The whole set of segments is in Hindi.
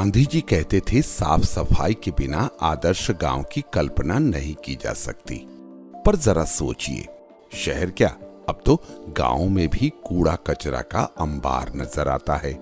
गांधी जी कहते थे, साफ सफाई के बिना आदर्श गांव की कल्पना नहीं की जा सकती। पर जरा सोचिए, शहर क्या, अब तो गांव में भी कूड़ा कचरा का अंबार नजर आता है।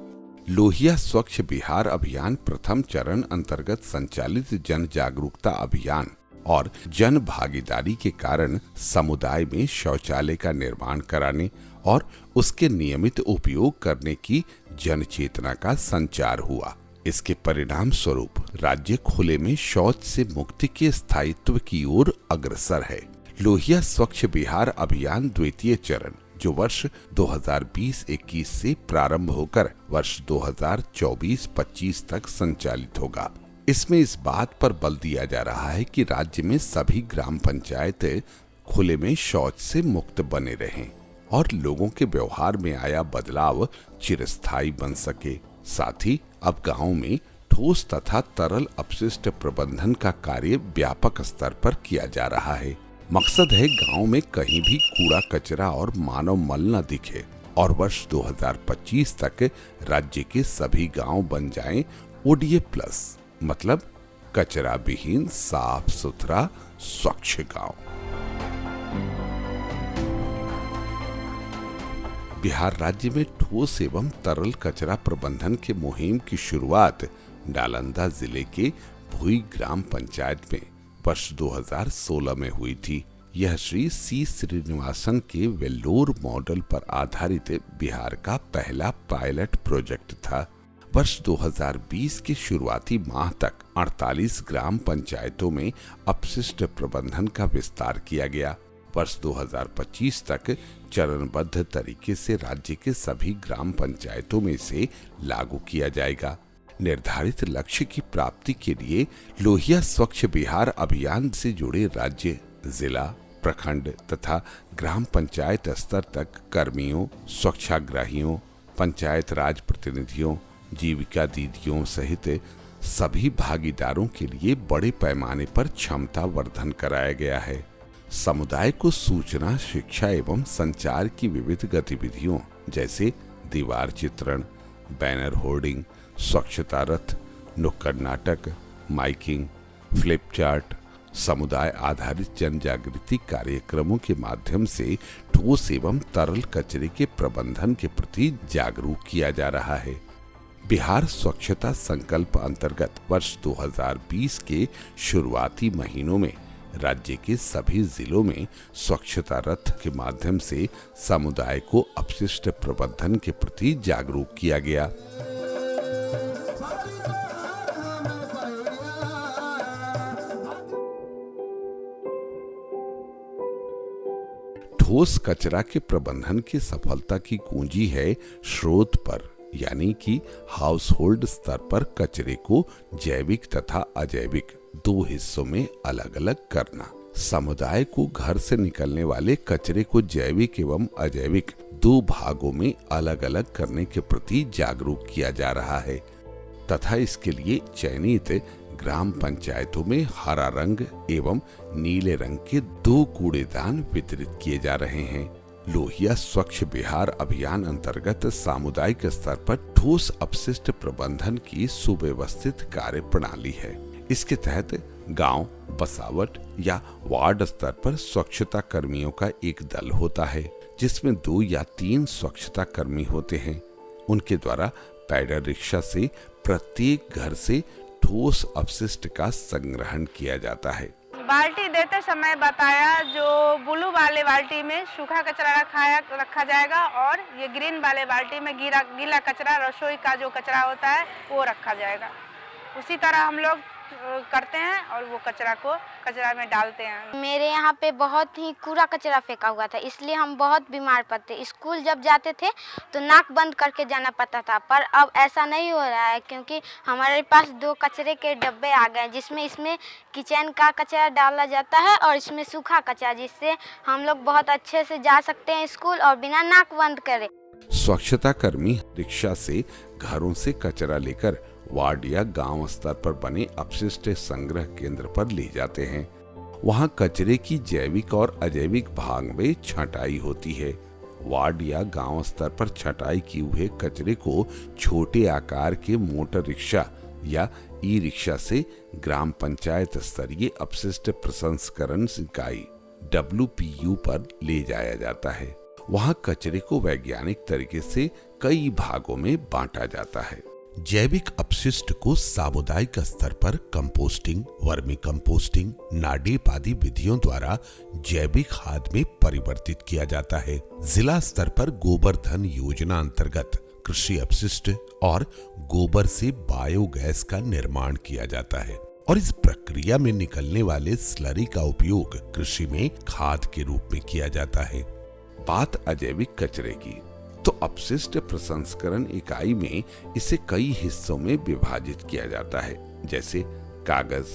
लोहिया स्वच्छ बिहार अभियान प्रथम चरण अंतर्गत संचालित जन जागरूकता अभियान और जन भागीदारी के कारण समुदाय में शौचालय का निर्माण कराने और उसके नियमित उपयोग करने की जन चेतना का संचार हुआ। इसके परिणाम स्वरूप राज्य खुले में शौच से मुक्ति के स्थायित्व की ओर अग्रसर है। लोहिया स्वच्छ बिहार अभियान द्वितीय चरण, जो वर्ष 2020-21 से प्रारंभ होकर वर्ष 2024-25 तक संचालित होगा। इसमें इस बात पर बल दिया जा रहा है कि राज्य में सभी ग्राम पंचायतें खुले में शौच से मुक्त बने रहें और लोगों के व्यवहार में आया बदलाव चिरस्थायी बन सके। साथ ही अब गांव में ठोस तथा तरल अपशिष्ट प्रबंधन का कार्य व्यापक स्तर पर किया जा रहा है। मकसद है गांव में कहीं भी कूड़ा कचरा और मानव मल न दिखे और वर्ष 2025 तक राज्य के सभी गांव बन जाएं ODA प्लस, मतलब कचरा विहीन साफ सुथरा स्वच्छ गांव। बिहार राज्य में ठोस एवं तरल कचरा प्रबंधन के मुहिम की शुरुआत नालंदा जिले के भुई ग्राम पंचायत में वर्ष 2016 में हुई थी। यह श्री सी श्रीनिवासन के वेल्लोर मॉडल पर आधारित बिहार का पहला पायलट प्रोजेक्ट था। वर्ष 2020 के शुरुआती माह तक 48 ग्राम पंचायतों में अपशिष्ट प्रबंधन का विस्तार किया गया। वर्ष 2025 तक चरणबद्ध तरीके से राज्य के सभी ग्राम पंचायतों में से लागू किया जाएगा। निर्धारित लक्ष्य की प्राप्ति के लिए लोहिया स्वच्छ बिहार अभियान से जुड़े राज्य, जिला, प्रखंड तथा ग्राम पंचायत स्तर तक कर्मियों, स्वच्छाग्रहियों, पंचायत राज प्रतिनिधियों, जीविका दीदियों सहित सभी भागीदारों के लिए बड़े पैमाने पर क्षमता वर्धन कराया गया है। समुदाय को सूचना, शिक्षा एवं संचार की विविध गतिविधियों जैसे दीवार चित्रण, बैनर होर्डिंग, स्वच्छता रथ, नुक्कड़ नाटक, माइकिंग, फ्लिप चार्ट, समुदाय आधारित जन जागृति कार्यक्रमों के माध्यम से ठोस एवं तरल कचरे के प्रबंधन के प्रति जागरूक किया जा रहा है। बिहार स्वच्छता संकल्प अंतर्गत वर्ष 2020 के शुरुआती महीनों में राज्य के सभी जिलों में स्वच्छता रथ के माध्यम से समुदाय को अपशिष्ट प्रबंधन के प्रति जागरूक किया गया। ठोस कचरा के प्रबंधन की सफलता की कुंजी है स्रोत पर, यानी कि हाउस होल्ड स्तर पर कचरे को जैविक तथा अजैविक दो हिस्सों में अलग अलग करना। समुदाय को घर से निकलने वाले कचरे को जैविक एवं अजैविक दो भागों में अलग अलग करने के प्रति जागरूक किया जा रहा है तथा इसके लिए चयनित ग्राम पंचायतों में हरा रंग एवं नीले रंग के 2 कूड़ेदान वितरित किए जा रहे हैं। लोहिया स्वच्छ बिहार अभियान अंतर्गत सामुदायिक स्तर पर ठोस अपशिष्ट प्रबंधन की सुव्यवस्थित कार्य प्रणाली है। इसके तहत गांव, बसावट या वार्ड स्तर पर स्वच्छता कर्मियों का एक दल होता है, जिसमें 2 या 3 स्वच्छता कर्मी होते हैं। उनके द्वारा पैडल रिक्शा से प्रत्येक घर से ठोस अपशिष्ट का संग्रहण किया जाता है। बाल्टी देते समय बताया, जो ब्लू वाले बाल्टी में सूखा कचरा रखा जाएगा और ये ग्रीन वाले बाल्टी में गीला कचरा, रसोई का जो कचरा होता है वो रखा जाएगा। उसी तरह हम लोग करते हैं और वो कचरा में डालते हैं। मेरे यहाँ पे बहुत ही कूड़ा कचरा फेंका हुआ था, इसलिए हम बहुत बीमार पड़ते। स्कूल जब जाते थे तो नाक बंद करके जाना पड़ता था, पर अब ऐसा नहीं हो रहा है क्योंकि हमारे पास 2 कचरे के डब्बे आ गए, जिसमें इसमें किचन का कचरा डाला जाता है और इसमें सूखा कचरा, जिससे हम लोग बहुत अच्छे से जा सकते हैं स्कूल और बिना नाक बंद करे। स्वच्छता कर्मी रिक्शा से घरों से कचरा लेकर वार्ड या गांव स्तर पर बने अपशिष्ट संग्रह केंद्र पर ले जाते हैं। वहां कचरे की जैविक और अजैविक भाग में छंटाई होती है। वार्ड या गांव स्तर पर छंटाई किए हुए कचरे को छोटे आकार के मोटर रिक्शा या ई रिक्शा से ग्राम पंचायत स्तरीय अपशिष्ट प्रसंस्करण इकाई WPU पर ले जाया जाता है। वहां कचरे को वैज्ञानिक तरीके से कई भागों में बांटा जाता है। जैविक अपशिष्ट को सामुदायिक स्तर पर कंपोस्टिंग, वर्मी कंपोस्टिंग, नाडेप आदि विधियों द्वारा जैविक खाद में परिवर्तित किया जाता है। जिला स्तर पर गोबर धन योजना अंतर्गत कृषि अपशिष्ट और गोबर से बायोगैस का निर्माण किया जाता है और इस प्रक्रिया में निकलने वाले स्लरी का उपयोग कृषि में खाद के रूप में किया जाता है। बात अजैविक कचरे की, तो अपशिष्ट प्रसंस्करण इकाई में इसे कई हिस्सों में विभाजित किया जाता है, जैसे कागज,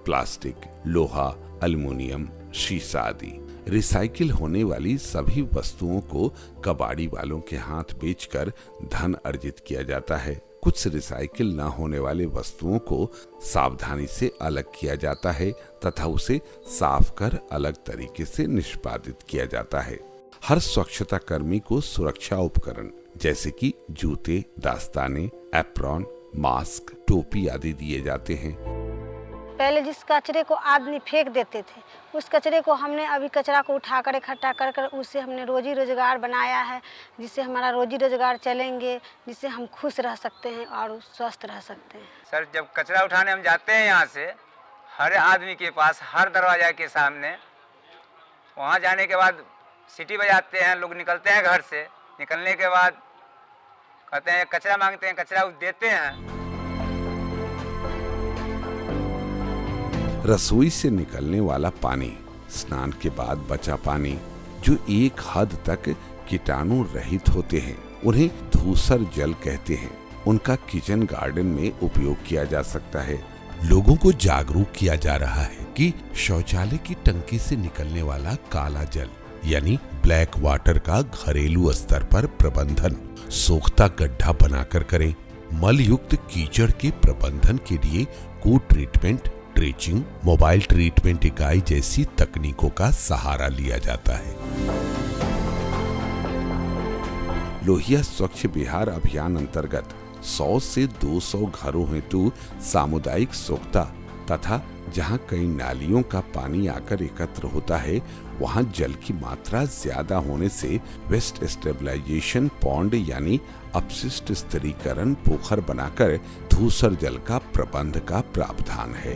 प्लास्टिक, लोहा, एल्युमिनियम, शीशा आदि। रिसाइकिल होने वाली सभी वस्तुओं को कबाड़ी वालों के हाथ बेचकर धन अर्जित किया जाता है। कुछ रिसाइकिल न होने वाले वस्तुओं को सावधानी से अलग किया जाता है तथा उसे साफ कर अलग तरीके से निष्पादित किया जाता है। हर स्वच्छता कर्मी को सुरक्षा उपकरण जैसे कि जूते, दस्ताने, एप्रॉन, मास्क, टोपी आदि दिए जाते हैं। पहले जिस कचरे को आदमी फेंक देते थे, उस कचरे को हमने अभी कचरा को उठाकर इकट्ठा कर कर उससे हमने रोजी रोजगार बनाया है, जिससे हमारा रोजी रोजगार चलेंगे, जिससे हम खुश रह सकते हैं और स्वस्थ रह सकते हैं। सर, जब कचरा उठाने हम जाते हैं यहाँ से, हर आदमी के पास हर दरवाजा के सामने, वहाँ जाने के बाद सीटी बजाते हैं, लोग निकलते हैं घर से। निकलने के बाद कहते हैं कचरा मांगते हैं, कचरा देते हैं। रसोई से निकलने वाला पानी, स्नान के बाद बचा पानी जो एक हद तक कीटाणु रहित होते हैं, उन्हें धूसर जल कहते हैं। उनका किचन गार्डन में उपयोग किया जा सकता है। लोगों को जागरूक किया जा रहा है कि शौचालय की टंकी से निकलने वाला काला जल यानी ब्लैक वाटर का घरेलू स्तर पर प्रबंधन सोख्ता गड्ढा बनाकर करें। मल युक्त कीचड़ के प्रबंधन के लिए को ट्रीटमेंट, ट्रेचिंग, मोबाइल ट्रीटमेंट इकाई जैसी तकनीकों का सहारा लिया जाता है। लोहिया स्वच्छ बिहार अभियान अंतर्गत 100 से 200 घरों हेतु सामुदायिक सोख्ता तथा जहां कई नालियों का पानी आकर एकत्र होता है, वहां जल की मात्रा ज्यादा होने से वेस्ट स्टेबलाइजेशन पॉन्ड यानी अपशिष्ट स्थिरीकरण पोखर बनाकर धूसर जल का प्रबंध का प्रावधान है।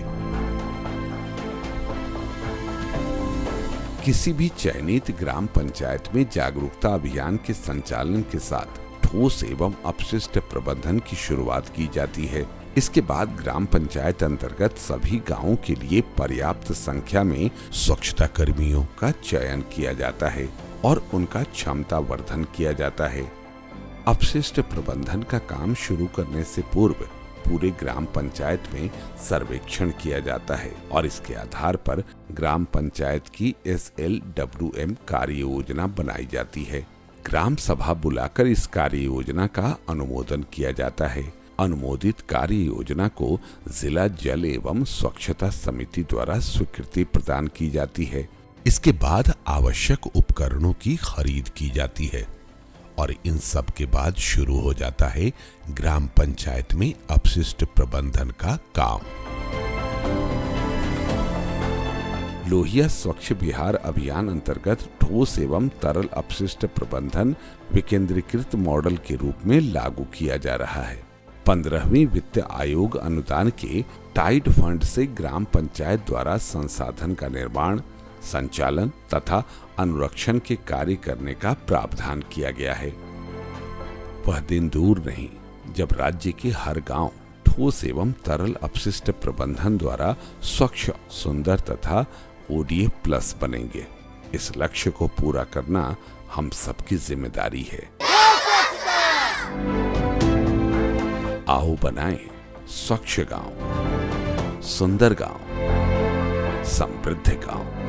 किसी भी चयनित ग्राम पंचायत में जागरूकता अभियान के संचालन के साथ ठोस एवं अपशिष्ट प्रबंधन की शुरुआत की जाती है। इसके बाद ग्राम पंचायत अंतर्गत सभी गांवों के लिए पर्याप्त संख्या में स्वच्छता कर्मियों का चयन किया जाता है और उनका क्षमता वर्धन किया जाता है। अपशिष्ट प्रबंधन का काम शुरू करने से पूर्व पूरे ग्राम पंचायत में सर्वेक्षण किया जाता है और इसके आधार पर ग्राम पंचायत की SLWM कार्य योजना बनाई जाती है। ग्राम सभा बुलाकर इस कार्य योजना का अनुमोदन किया जाता है। अनुमोदित कार्य योजना को जिला जल एवं स्वच्छता समिति द्वारा स्वीकृति प्रदान की जाती है। इसके बाद आवश्यक उपकरणों की खरीद की जाती है और इन सब के बाद शुरू हो जाता है ग्राम पंचायत में अपशिष्ट प्रबंधन का काम। लोहिया स्वच्छ बिहार अभियान अंतर्गत ठोस एवं तरल अपशिष्ट प्रबंधन विकेंद्रीकृत मॉडल के रूप में लागू किया जा रहा है। 15वीं वित्त आयोग अनुदान के टाइड फंड से ग्राम पंचायत द्वारा संसाधन का निर्माण, संचालन तथा अनुरक्षण के कार्य करने का प्रावधान किया गया है। वह दिन दूर नहीं जब राज्य के हर गांव ठोस एवं तरल अपशिष्ट प्रबंधन द्वारा स्वच्छ, सुंदर तथा ODF प्लस बनेंगे। इस लक्ष्य को पूरा करना हम सबकी जिम्मेदारी है। आओ बनाएं स्वच्छ गांव, सुंदर गांव, समृद्ध गांव।